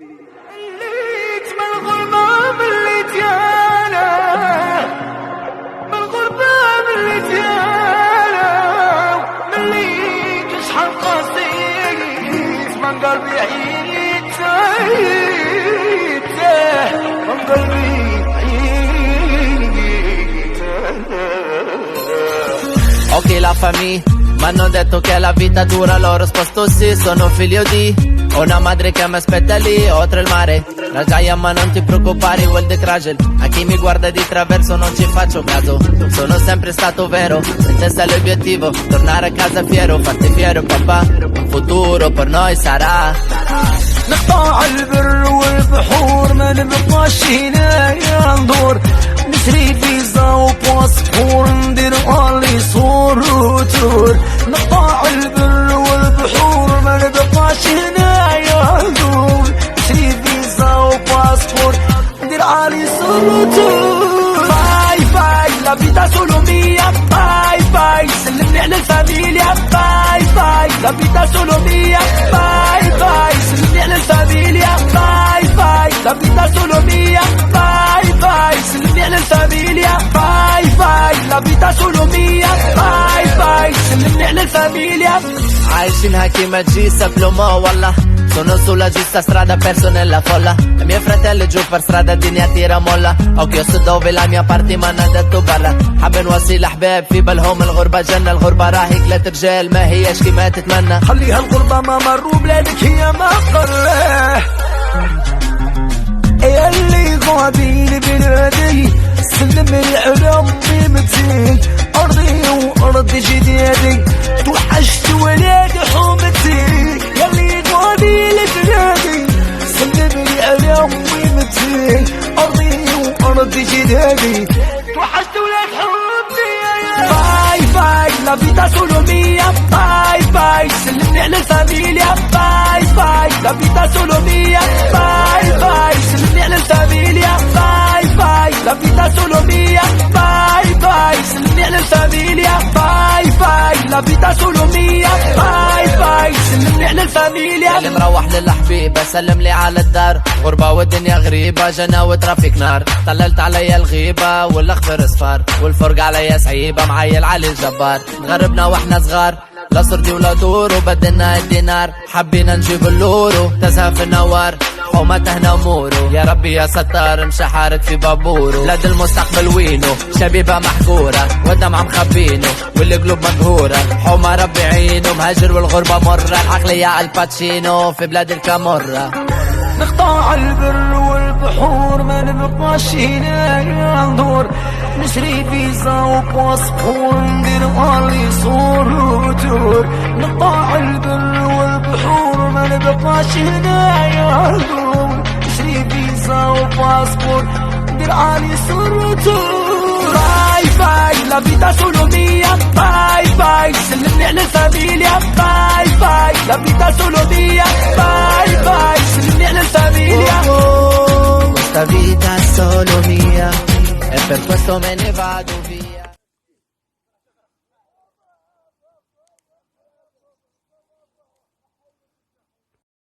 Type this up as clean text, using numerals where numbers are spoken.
مليت من الغربة مليت يانا، من الغربة مليت يانا، مليت شحال قاسيت من قلبي عييت من قلبي Ok la famiglia, m'hanno detto che la vita dura, l'ho risposto sì, sono figlio di una madre che mi aspetta lì, oltre il mare. Rajaia ma non ti preoccupare, Waldik Rajel, a chi mi guarda di traverso non ci faccio caso. Sono sempre stato vero, in testa l'obiettivo, tornare a casa fiero, farti fiero papà, un futuro per noi sarà. نقطع البر والبحور ما نبقاش هنا ندور، نشري فيزا وباسبور ندير اولي صور وتور. نقطع البر والبحور ما نبقاش هنا ندور، نشري فيزا وباسبور ندير اولي صور وتور. باي باي لا فيتا سولو ميا، باي باي سلمني على الفاميليا، باي باي لا فيتا سولو ميا، باي باي سلمني على الفاميليا، باي باي لا فيتا سولو ميا، باي باي سلمني على الفاميليا، باي باي لا فيتا سولو ميا، باي باي سلمني على الفاميليا. عايشينها كيما تجي سبلومو والله. Sono sulla giusta strada perso nella folla, i miei fratelli giù per strada الدنيا tira molla. Occhio su dove la mia parte ما انا دتو برا، حابين نوصي الاحباب في بالهم الغربة جنة. الغربة راهي كلات رجال ما هياش كيما تتمنى. خليها الغربة ما مروا بلادك هي ما قراه، يا اللي غادي بلادي سلمني على امي متي، ارضي وارض جدادي توحشت ولاد حومتي. يا اللي غادي لبلادي سلمني على امي متي، ارضي وارض جدادي توحشت ولاد حومتي. باي باي لا فيتا سولو ميا، باي باي سلمني على الفاميليا، باي باي لا فيتا سولو ميا، باي باي سلمني على الفاميليا، باي باي لا فيتا سولو ميا، باي باي سلمني على الفاميليا، باي باي لا فيتا سولو ميا، باي باي سلمني على الفاميليا. اللي مروح للحبيب اسلم لي على الدار، غربة والدنيا غريبة جنة وترافيك نار. طللت عليا الغيبة والاخضر اصفار، والفرق عليا صعيبة معيل علي الجبار. غربنا واحنا صغار لا صرتي ولا دور، وبدلنا الدينار حبينا نجيب اللورو. تزهف النوار حومته اموره، يا ربي يا ستار مشى حارك في بابورو. بلاد المستقبل وينه شبيبه محقوره، والدمعة مخبينه والقلوب مقهوره. حومه ربي عينه مهاجر والغربه مره، العقليه الباتشينو في بلاد الكاموره. نقطع البر والبحور ما نبقاش هنا ندور، نشري فيزا وباسبور ندير اولي صور وتور. نقطع البر والبحور ما نبقاش هنا ندور، نشري فيزا وباسبور ندير اولي صور وتور. باي باي لا فيتا سولو ميا، باي باي سلمني على الفاميليا، باي باي لا فيتا سولو ميا، باي باي سلمني على الفاميليا. Questa vita è solo mia e per questo me ne vado via.